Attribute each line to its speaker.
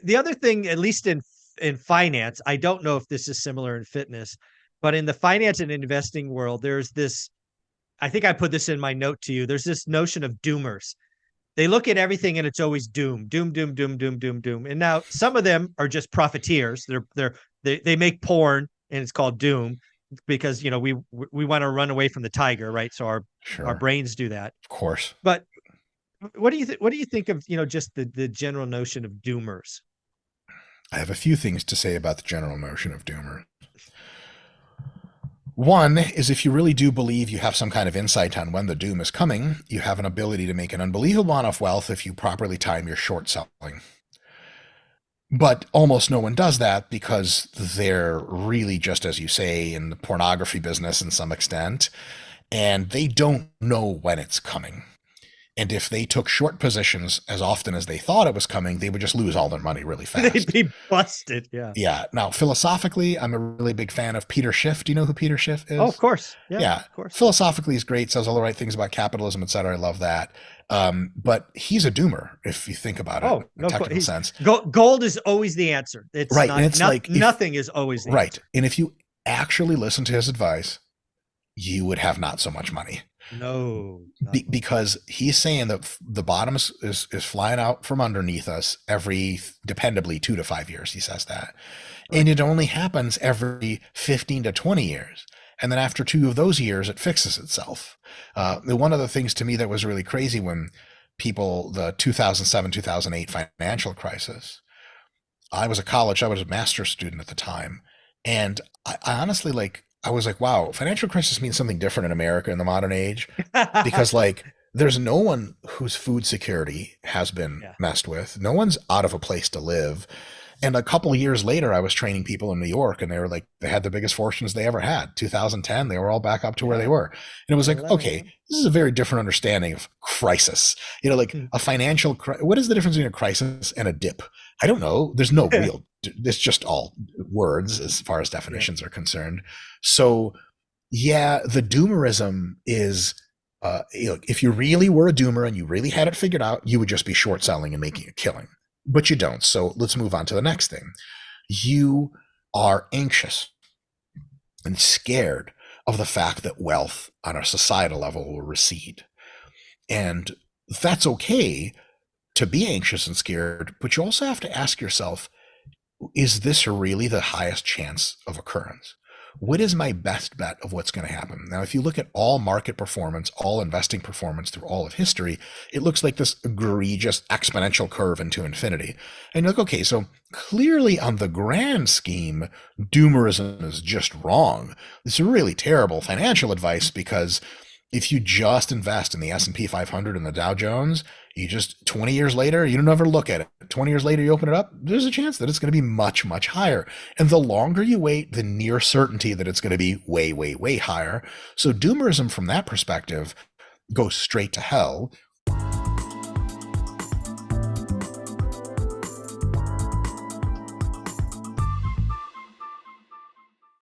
Speaker 1: the other thing, at least in finance, I don't know if this is similar in fitness, but in the finance and investing world, there's this. I think I put this in my note to you. There's this notion of doomers. They look at everything and it's always doom, doom, doom, doom, doom, doom, doom. And now some of them are just profiteers. They make porn and it's called doom because we want to run away from the tiger, right? So our
Speaker 2: Sure.
Speaker 1: brains do that.
Speaker 2: Of course.
Speaker 1: But what do you think of just the general notion of doomers?
Speaker 2: I have a few things to say about the general notion of doomer. One is if you really do believe you have some kind of insight on when the doom is coming, you have an ability to make an unbelievable amount of wealth if you properly time your short selling. But almost no one does that because they're really, just as you say, in the pornography business in some extent, and they don't know when it's coming. And if they took short positions as often as they thought it was coming, they would just lose all their money really fast.
Speaker 1: They'd be busted. Yeah.
Speaker 2: Yeah. Now, philosophically, I'm a really big fan of Peter Schiff. Do you know who Peter Schiff is?
Speaker 1: Oh, of course.
Speaker 2: Yeah.
Speaker 1: Of course.
Speaker 2: Philosophically, he's great. Says all the right things about capitalism, et cetera. I love that. But he's a doomer if you think about it
Speaker 1: Oh,
Speaker 2: in a
Speaker 1: no,
Speaker 2: technical sense.
Speaker 1: Gold is always the answer. It's
Speaker 2: right.
Speaker 1: not,
Speaker 2: And it's like
Speaker 1: nothing is always the
Speaker 2: right.
Speaker 1: answer.
Speaker 2: And if you actually listen to his advice, you would have not so much money.
Speaker 1: No,
Speaker 2: because he's saying that the bottom is flying out from underneath us every dependably 2 to 5 years. He says that, and it only happens every 15 to 20 years. And then after 2 of those years, it fixes itself. One of the things to me that was really crazy when the 2007, 2008 financial crisis, I was a master's student at the time. And I honestly I was like, wow, financial crisis means something different in America in the modern age because there's no one whose food security has been messed with. No one's out of a place to live. And a couple of years later, I was training people in New York and they had the biggest fortunes they ever had. 2010, they were all back up to where they were. And it was like, okay, this is a very different understanding of crisis. A financial, what is the difference between a crisis and a dip? I don't know. There's no real, it's just all words as far as definitions are concerned. So yeah, the doomerism is, if you really were a doomer and you really had it figured out, you would just be short selling and making a killing. But you don't. So let's move on to the next thing. You are anxious and scared of the fact that wealth on a societal level will recede. And that's okay to be anxious and scared, but you also have to ask yourself, is this really the highest chance of occurrence? What is my best bet of what's going to happen? Now, if you look at all market performance, all investing performance through all of history, it looks like this egregious exponential curve into infinity. And you're like, okay, so clearly on the grand scheme, doomerism is just wrong. It's really terrible financial advice because if you just invest in the S&P 500 and the Dow Jones, you just 20 years later, you don't ever look at it. 20 years later, you open it up, there's a chance that it's going to be much, much higher. And the longer you wait, the near certainty that it's going to be way, way, way higher. So doomerism from that perspective goes straight to hell.